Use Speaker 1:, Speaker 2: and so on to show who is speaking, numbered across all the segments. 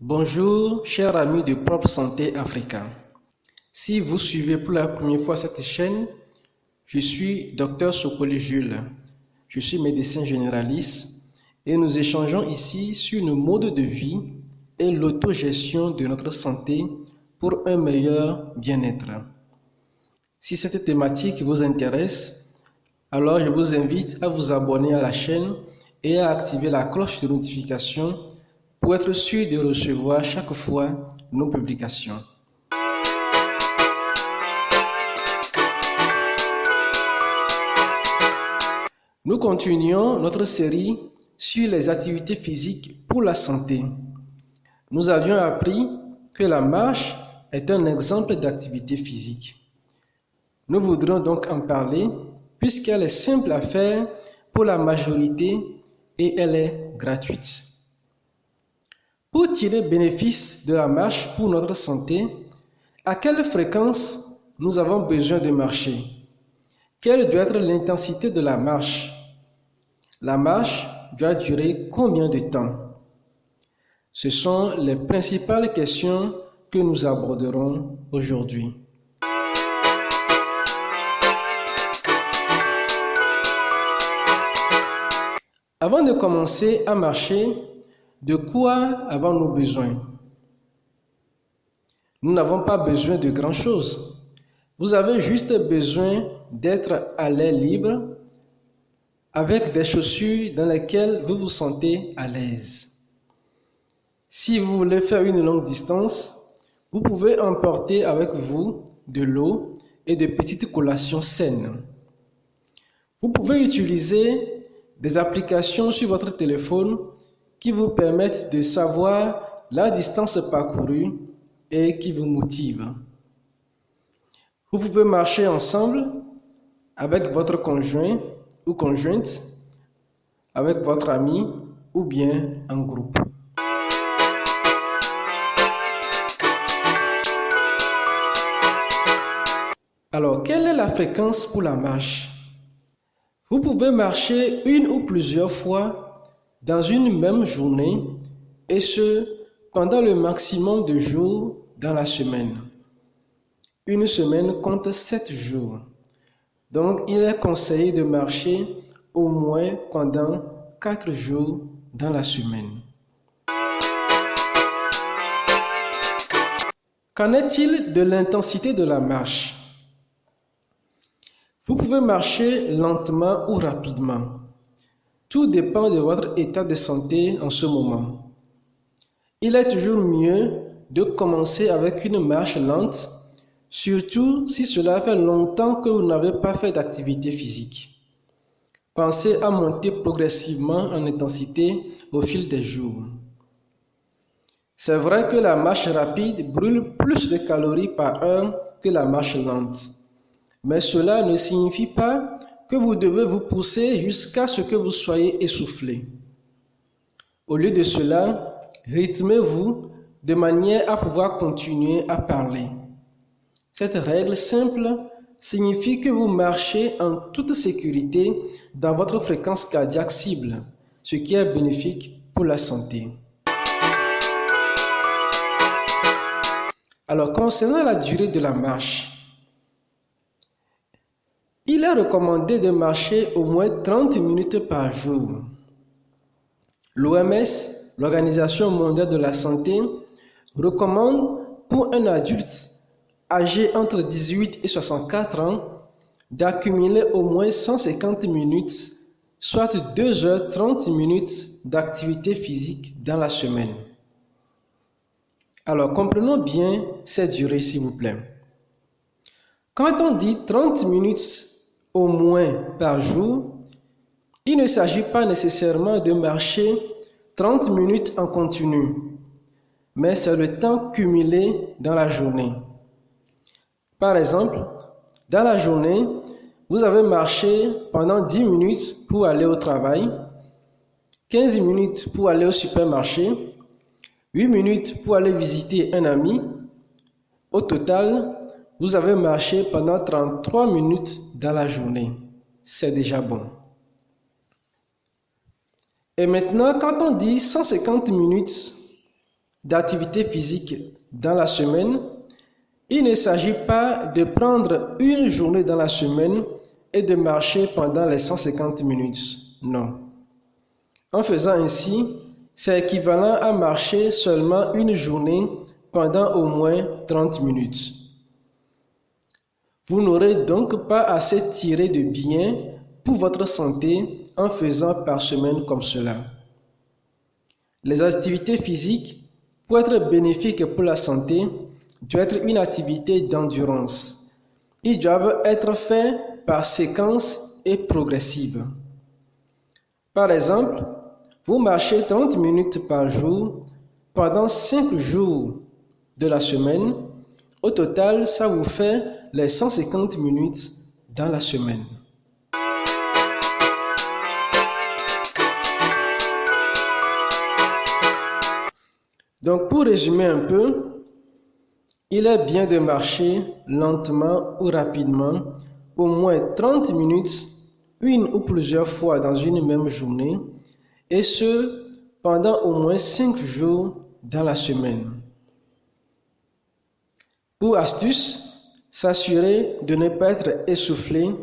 Speaker 1: Bonjour, chers amis de Propre Santé Africa. Si vous suivez pour la première fois cette chaîne, je suis Dr Sokoli Jules. Je suis médecin généraliste et nous échangeons ici sur nos modes de vie et l'autogestion de notre santé pour un meilleur bien-être. Si cette thématique vous intéresse, alors je vous invite à vous abonner à la chaîne et à activer la cloche de notification pour être sûr de recevoir chaque fois nos publications. Nous continuons notre série sur les activités physiques pour la santé. Nous avions appris que la marche est un exemple d'activité physique. Nous voudrons donc en parler puisqu'elle est simple à faire pour la majorité et elle est gratuite. Pour tirer bénéfice de la marche pour notre santé, à quelle fréquence nous avons besoin de marcher? Quelle doit être l'intensité de la marche? La marche doit durer combien de temps? Ce sont les principales questions que nous aborderons aujourd'hui. Avant de commencer à marcher, de quoi avons-nous besoin? Nous n'avons pas besoin de grand-chose. Vous avez juste besoin d'être à l'air libre avec des chaussures dans lesquelles vous vous sentez à l'aise. Si vous voulez faire une longue distance, vous pouvez emporter avec vous de l'eau et de petites collations saines. Vous pouvez utiliser des applications sur votre téléphone qui vous permettent de savoir la distance parcourue et qui vous motivent. Vous pouvez marcher ensemble avec votre conjoint ou conjointe, avec votre ami ou bien en groupe. Alors, quelle est la fréquence pour la marche? Vous pouvez marcher une ou plusieurs fois dans une même journée et ce, pendant le maximum de jours dans la semaine. Une semaine compte 7 jours. Donc, il est conseillé de marcher au moins pendant 4 jours dans la semaine. Qu'en est-il de l'intensité de la marche? Vous pouvez marcher lentement ou rapidement. Tout dépend de votre état de santé en ce moment. Il est toujours mieux de commencer avec une marche lente, surtout si cela fait longtemps que vous n'avez pas fait d'activité physique. Pensez à monter progressivement en intensité au fil des jours. C'est vrai que la marche rapide brûle plus de calories par heure que la marche lente, mais cela ne signifie pas que vous devez vous pousser jusqu'à ce que vous soyez essoufflé. Au lieu de cela, rythmez-vous de manière à pouvoir continuer à parler. Cette règle simple signifie que vous marchez en toute sécurité dans votre fréquence cardiaque cible, ce qui est bénéfique pour la santé. Alors, concernant la durée de la marche, il est recommandé de marcher au moins 30 minutes par jour. L'OMS, l'Organisation mondiale de la santé, recommande pour un adulte âgé entre 18 et 64 ans d'accumuler au moins 150 minutes, soit 2h30 minutes d'activité physique dans la semaine. Alors, comprenons bien cette durée, s'il vous plaît. Quand on dit 30 minutes au moins par jour, il ne s'agit pas nécessairement de marcher 30 minutes en continu, mais c'est le temps cumulé dans la journée. Par exemple, dans la journée, vous avez marché pendant 10 minutes pour aller au travail, 15 minutes pour aller au supermarché, 8 minutes pour aller visiter un ami. Au total, vous avez marché pendant 33 minutes dans la journée. C'est déjà bon. Et maintenant, quand on dit 150 minutes, d'activité physique dans la semaine, il ne s'agit pas de prendre une journée dans la semaine et de marcher pendant les 150 minutes. Non. En faisant ainsi, c'est équivalent à marcher seulement une journée pendant au moins 30 minutes. Vous n'aurez donc pas assez tiré de bien pour votre santé en faisant par semaine comme cela. Les activités physiques, pour être bénéfiques pour la santé, doivent être une activité d'endurance. Ils doivent être faits par séquence et progressive. Par exemple, vous marchez 30 minutes par jour pendant 5 jours de la semaine. Au total, ça vous fait les 150 minutes dans la semaine. Donc, pour résumer un peu, il est bien de marcher lentement ou rapidement, au moins 30 minutes, une ou plusieurs fois dans une même journée, et ce, pendant au moins 5 jours dans la semaine. Pour astuce, s'assurer de ne pas être essoufflé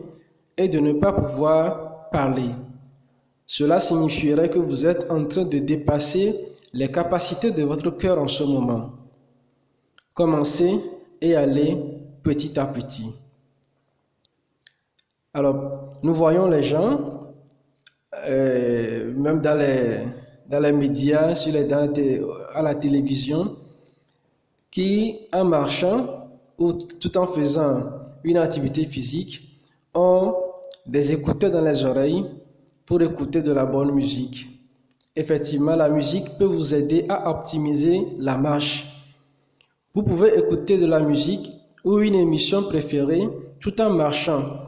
Speaker 1: et de ne pas pouvoir parler. Cela signifierait que vous êtes en train de dépasser les capacités de votre cœur en ce moment. Commencez et allez petit à petit. Alors, nous voyons les gens, même dans les médias, à la télévision, qui, en marchant ou tout en faisant une activité physique, ont des écouteurs dans les oreilles pour écouter de la bonne musique. Effectivement, la musique peut vous aider à optimiser la marche. Vous pouvez écouter de la musique ou une émission préférée tout en marchant,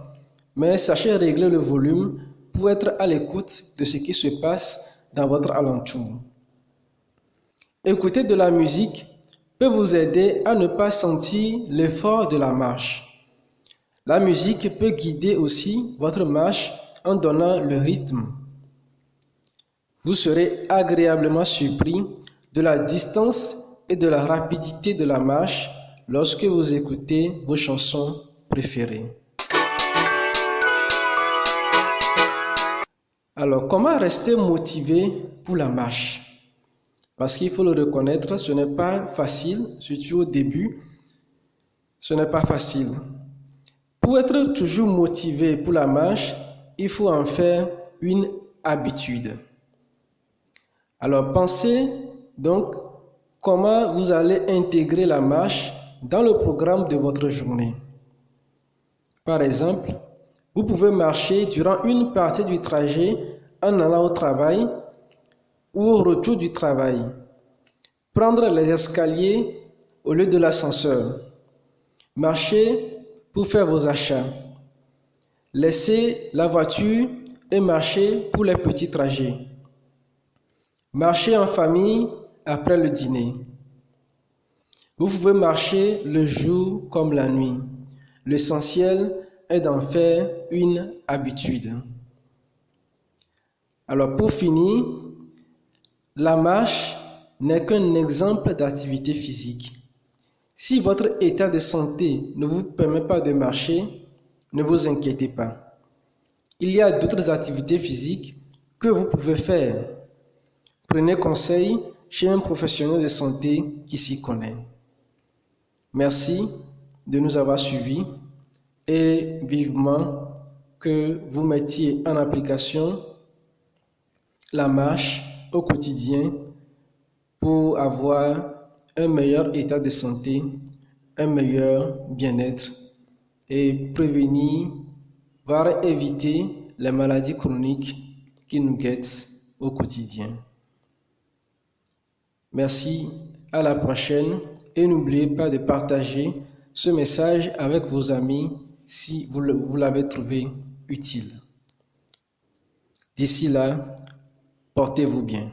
Speaker 1: mais sachez régler le volume pour être à l'écoute de ce qui se passe dans votre alentour. Écouter de la musique peut vous aider à ne pas sentir l'effort de la marche. La musique peut guider aussi votre marche en donnant le rythme. Vous serez agréablement surpris de la distance et de la rapidité de la marche lorsque vous écoutez vos chansons préférées. Alors, comment rester motivé pour la marche? Parce qu'il faut le reconnaître, ce n'est pas facile, surtout au début, ce n'est pas facile. Pour être toujours motivé pour la marche, il faut en faire une habitude. Alors, pensez donc comment vous allez intégrer la marche dans le programme de votre journée. Par exemple, vous pouvez marcher durant une partie du trajet en allant au travail ou au retour du travail. Prendre les escaliers au lieu de l'ascenseur. Marcher pour faire vos achats. Laisser la voiture et marcher pour les petits trajets. Marcher en famille après le dîner. Vous pouvez marcher le jour comme la nuit. L'essentiel est d'en faire une habitude. Alors pour finir, la marche n'est qu'un exemple d'activité physique. Si votre état de santé ne vous permet pas de marcher, ne vous inquiétez pas. Il y a d'autres activités physiques que vous pouvez faire. Prenez conseil chez un professionnel de santé qui s'y connaît. Merci de nous avoir suivis et vivement que vous mettiez en application la marche au quotidien pour avoir un meilleur état de santé, un meilleur bien-être et prévenir, voire éviter les maladies chroniques qui nous guettent au quotidien. Merci, à la prochaine et n'oubliez pas de partager ce message avec vos amis si vous l'avez trouvé utile. D'ici là, portez-vous bien.